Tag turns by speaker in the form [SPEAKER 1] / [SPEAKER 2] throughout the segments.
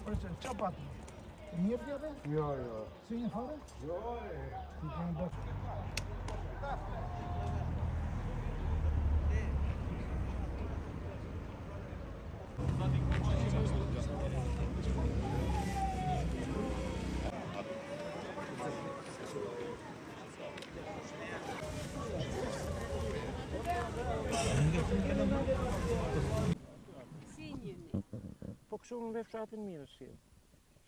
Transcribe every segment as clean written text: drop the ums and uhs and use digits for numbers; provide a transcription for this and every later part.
[SPEAKER 1] Qa pati? Një pjeve?
[SPEAKER 2] Jo.
[SPEAKER 1] Si një fare?
[SPEAKER 2] Jo,
[SPEAKER 1] Si të një bërë.
[SPEAKER 3] Si njëni?
[SPEAKER 2] Po kështu në fshatin mirë si.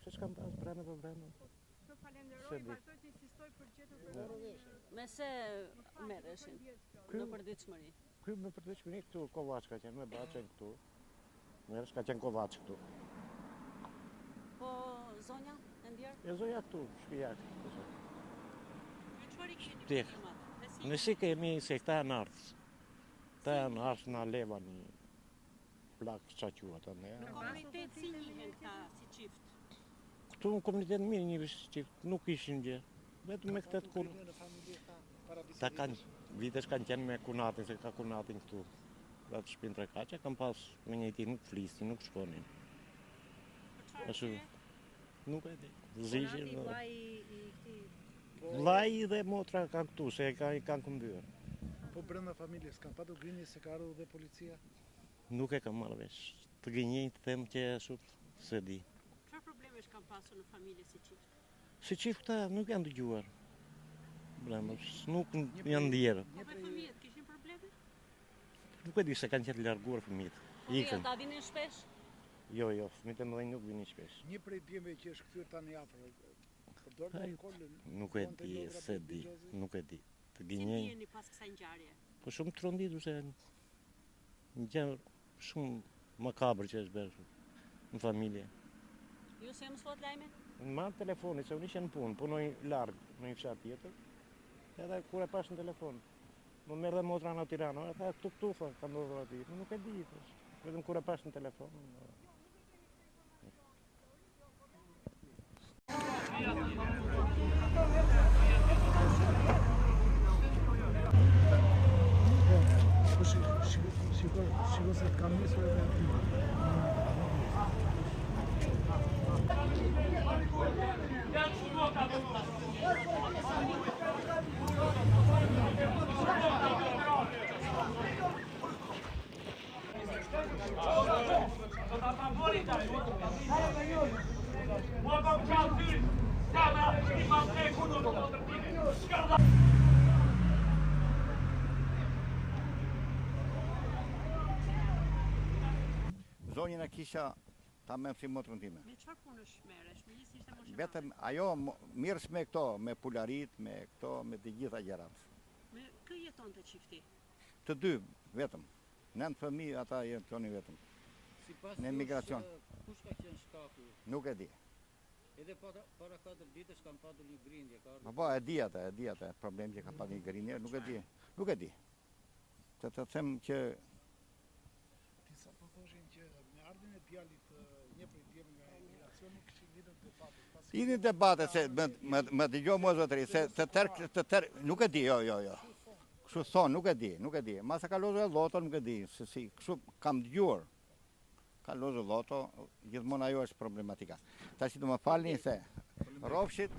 [SPEAKER 2] Se s'kam pas brenda për brenda.
[SPEAKER 4] Falenderoj, vazhdoj të insistoj për gjetur për
[SPEAKER 3] Me se merreshin në përditshmëri?
[SPEAKER 2] Ky me përditshmëri këtu Kovaç ka qenë me Baçën këtu. Merresh ka qenë Kovaç këtu.
[SPEAKER 3] Po zonja e ndjerë?
[SPEAKER 2] E zoja këtu, shpija këtu.
[SPEAKER 3] Ju çfarë keni
[SPEAKER 2] Tek.
[SPEAKER 3] problemat?
[SPEAKER 2] Nësi kemi se këta janë ardhës. Këta janë ardhës në leva një plak qa quat atë.
[SPEAKER 3] Në komunitet si njihen këta si çift?
[SPEAKER 2] Këtu në komunitet mirë një që nuk ishin gjë. Vetëm me këtë kur ta kanë vitesh kanë qenë me kunatin, se ka kunatin këtu. Atë shpinë Trekaqa kanë pas me njëti nuk flisnin, nuk shkonin. Ashtu nuk e di. Zishin. Vllai dhe motra kanë këtu, se kanë këmbyer.
[SPEAKER 1] Po brenda familjes kanë patur grinje se ka ardhur dhe policia?
[SPEAKER 2] Nuk e kam marrë vesh. Të gënjej të them që ashtu se di.
[SPEAKER 3] Çfarë problemesh kanë pasur në familje si çift?
[SPEAKER 2] Si çift këta nuk janë dëgjuar. Brenda, nuk janë ndjerë.
[SPEAKER 3] Po me fëmijët kishin probleme?
[SPEAKER 2] Nuk e di se kanë qenë larguar fëmijët.
[SPEAKER 3] Po
[SPEAKER 2] Ikën.
[SPEAKER 3] ata vinin shpesh?
[SPEAKER 2] Jo, fëmijët e mëdhenj nuk vinin shpesh.
[SPEAKER 1] Një prej djemve që është kthyer tani afër. Përdor
[SPEAKER 2] Ai,
[SPEAKER 1] alkool?
[SPEAKER 2] Nuk e di, se di, nuk e di. Të
[SPEAKER 3] Si
[SPEAKER 2] gënjej.
[SPEAKER 3] ndjeni pas kësaj ngjarje?
[SPEAKER 2] Po shumë tronditur se një gjë shumë makabër që është bërë në familje.
[SPEAKER 3] Ju se mësuat lajme?
[SPEAKER 2] Në marrë telefoni, se unë ishe në punë, punoj largë në një fshat tjetër. Edhe kur e pash në telefon, më merr dhe motra në Tiranë, edhe këtu tha, ka ndodhur aty. Nuk e di, thash. Vetëm kur e pash në telefon.
[SPEAKER 1] Shiko se të kam njësur edhe
[SPEAKER 5] Zonjën e kisha ta me si motrën time.
[SPEAKER 3] Me çfarë punësh merresh? Megjithëse ishte moshënore.
[SPEAKER 5] Vetëm ajo mirës me këto, me pularit, me këto, me të gjitha gjërat.
[SPEAKER 3] Me kë jetonte çifti?
[SPEAKER 5] Të dy, vetëm. Nëntë fëmijë ata jetonin vetëm. Në emigracion.
[SPEAKER 6] Kush ka qenë shkaku?
[SPEAKER 5] Nuk e di.
[SPEAKER 6] Edhe para 4 ditësh kanë patur një grindje, ka ardhur.
[SPEAKER 5] Po, e di atë, problem që ka pas një grinje, nuk e di. Nuk e di. Të them që
[SPEAKER 1] Disa po thoshin që me ardhin e djalit një prej djemve nga emigracioni kishin lidhur debate.
[SPEAKER 5] idhin debate se më dëgjoj mua zotëri se të tërë, nuk e di, jo. Kështu thonë, nuk e di. Masa ka lozur loto, nuk e di, se si, kështu kam dëgjuar. Ka lozur loto, gjithmonë ajo është problematika. Tash do më falni se rrofshit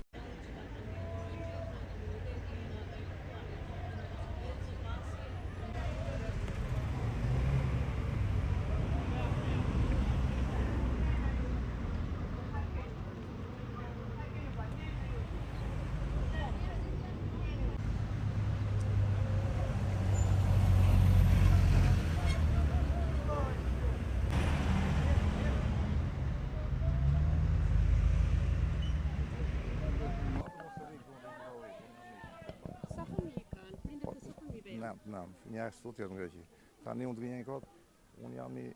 [SPEAKER 3] Sa fëmijë kanë? Prindët e sa fëmijëve?
[SPEAKER 7] Një ashtu tjetë në Greqi. Tani unë të gjenjë këtë, unë jam i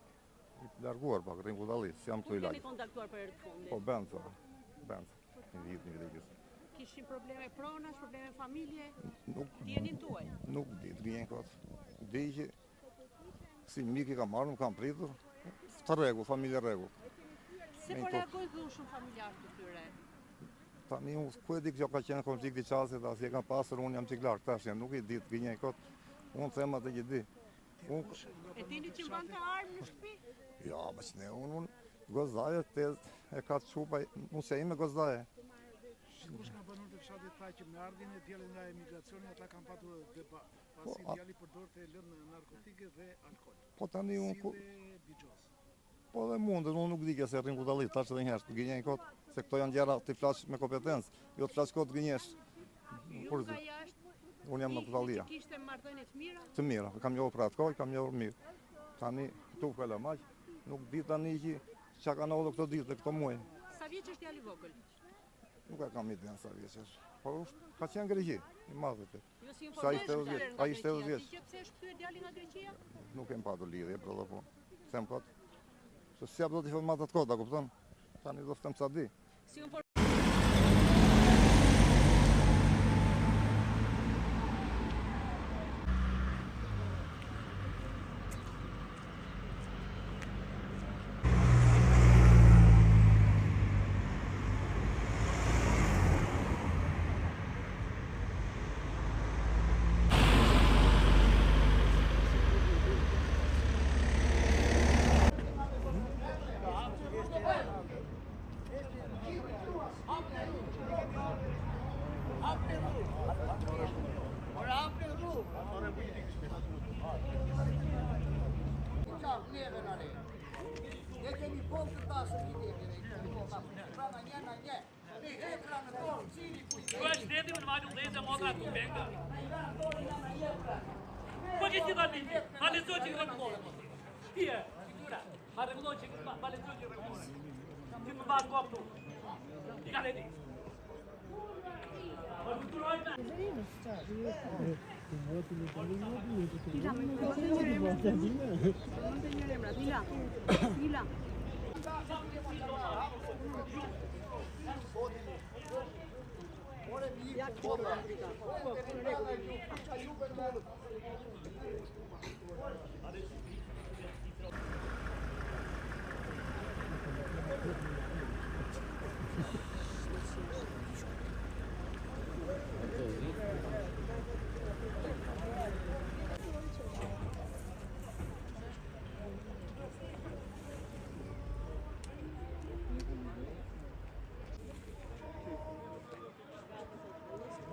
[SPEAKER 7] larguar pak, rrinë budallit, si jam
[SPEAKER 3] Kur
[SPEAKER 7] këtu i
[SPEAKER 3] keni
[SPEAKER 7] lagë.
[SPEAKER 3] kontaktuar për herë të fundit?
[SPEAKER 7] Po, Benca, një vit gjysë.
[SPEAKER 3] Kishin probleme pronash, probleme familje?
[SPEAKER 7] Nuk
[SPEAKER 3] Djenin tuaj?
[SPEAKER 7] di të gjenjë këtë. Di që si miki ka marrë, më kam pritur, të rregull, familje rregull.
[SPEAKER 3] Se po reagojnë këtu shumë familjarë të tyre?
[SPEAKER 7] Tani unë ku e di kjo ka qenë konflikt i qasit, as e kam pasur, unë jam qik larkë, tash nuk i di të gjenjë këtë. Unë them atë që di.
[SPEAKER 3] E dini që mban të armë në shtëpi?
[SPEAKER 7] Ja, më që ne, unë Gozdaje e ka çupa, musja ime Gozdaje.
[SPEAKER 1] Sigurisht nga banorët e fshatit tha që me ardhjen e djalit nga emigracioni ata kanë patur debat,
[SPEAKER 7] Po,
[SPEAKER 1] pasi djali përdorte lënë narkotike dhe alkool.
[SPEAKER 7] Po tani unë
[SPEAKER 1] Si dhe bigjoz.
[SPEAKER 7] po dhe mundet, unë nuk di se rrim ku dallit, tash edhe njerëz të gënjej kot, se këto janë gjëra ti flas me kompetencë, jo të flas kot gënjesh.
[SPEAKER 3] Ju nga jashtë,
[SPEAKER 7] Unë jam në Kutallia.
[SPEAKER 3] kishte marrëdhënie të mira?
[SPEAKER 7] Të mira, kam njohur për atë kohë, kam njohur mirë. Tani këtu Kalamaq, nuk di tani që çka kanë ndodhur këto ditë, këto muaj.
[SPEAKER 3] Sa vjeç është djali i vogël?
[SPEAKER 7] Nuk e kam idenë sa vjeç është. Po ka qenë Greqi, i madh vetë.
[SPEAKER 3] Jo si
[SPEAKER 7] Sa ishte
[SPEAKER 3] informohesh
[SPEAKER 7] 80
[SPEAKER 3] nga
[SPEAKER 7] ai ishte 80
[SPEAKER 3] Greqia.
[SPEAKER 7] vjeç.
[SPEAKER 3] Ti që pse është kthyer djali nga Greqia?
[SPEAKER 7] Nuk kem patur lidhje për ato punë. Them kot. Se si apo do të informata të kota, kupton? Tani do të them sa di.
[SPEAKER 3] Si inform
[SPEAKER 8] Ku është shteti më malu dhe e motra të benga? Po që si dalin, ma lezo që i rëmëllon. Shpije, qikura, ma rëmëllon që ma lezo që i rëmëllon. Që më bazë koptu. I ka leti. Po të turojnë.
[SPEAKER 3] Dila.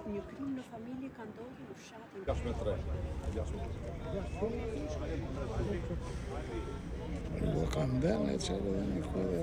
[SPEAKER 3] Një krim në familje ka ndodhur në fshatin
[SPEAKER 7] 6
[SPEAKER 1] Do kanë dhënë çfarë do një kohë.